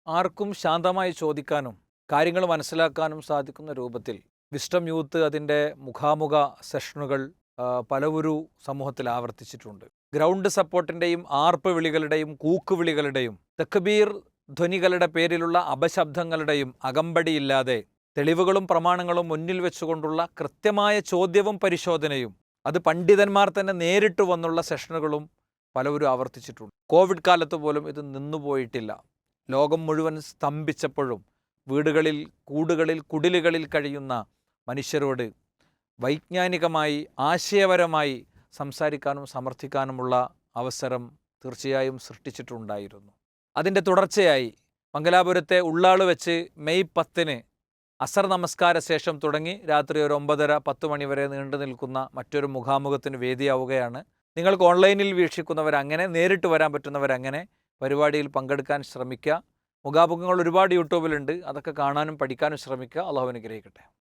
ആർക്കും ശാന്തമായി ചോദിക്കാനും കാര്യങ്ങൾ മനസ്സിലാക്കാനും സാധിക്കുന്ന രൂപത്തിൽ വിസ്റ്റം യൂത്ത് അതിൻ്റെ മുഖാമുഖ സെഷനുകൾ പലവരു സമൂഹത്തിൽ ആവർത്തിച്ചിട്ടുണ്ട്. ഗ്രൗണ്ട് സപ്പോർട്ടിൻ്റെയും ആർപ്പ് വിളികളുടെയും കൂക്കുവിളികളുടെയും തക്ബീർ ധ്വനികളുടെ പേരിലുള്ള അപശബ്ദങ്ങളുടെയും അകമ്പടിയില്ലാതെ തെളിവുകളും പ്രമാണങ്ങളും മുന്നിൽ വെച്ചുകൊണ്ടുള്ള കൃത്യമായ ചോദ്യവും പരിശോധനയും അത് പണ്ഡിതന്മാർ തന്നെ നേരിട്ട് വന്നുള്ള സെഷനുകളും പലവരും ആവർത്തിച്ചിട്ടുണ്ട്. കോവിഡ് കാലത്ത് പോലും ഇത് നിന്നുപോയിട്ടില്ല. ലോകം മുഴുവൻ സ്തംഭിച്ചപ്പോഴും വീടുകളിൽ, കൂടുകളിൽ, കുടിലുകളിൽ കഴിയുന്ന മനുഷ്യരോട് വൈജ്ഞാനികമായി, ആശയപരമായി സംസാരിക്കാനും സമർത്ഥിക്കാനുമുള്ള അവസരം തീർച്ചയായും സൃഷ്ടിച്ചിട്ടുണ്ടായിരുന്നു. അതിൻ്റെ തുടർച്ചയായി മംഗലാപുരത്തെ ഉള്ളാൾ വെച്ച് മെയ് 10 അസർ നമസ്കാര ശേഷം തുടങ്ങി രാത്രി ഒരു 9:30-10 മണി വരെ നീണ്ടു നിൽക്കുന്ന മറ്റൊരു മുഖാമുഖത്തിന് വേദിയാവുകയാണ്. നിങ്ങൾക്ക് ഓൺലൈനിൽ വീക്ഷിക്കുന്നവരങ്ങനെ, നേരിട്ട് വരാൻ പറ്റുന്നവരങ്ങനെ പരിപാടിയിൽ പങ്കെടുക്കാൻ ശ്രമിക്കുക. മുഖാമുഖങ്ങൾ ഒരുപാട് യൂട്യൂബിലുണ്ട്. അതൊക്കെ കാണാനും പഠിക്കാനും ശ്രമിക്കുക. അള്ളാഹു അനുഗ്രഹിക്കട്ടെ.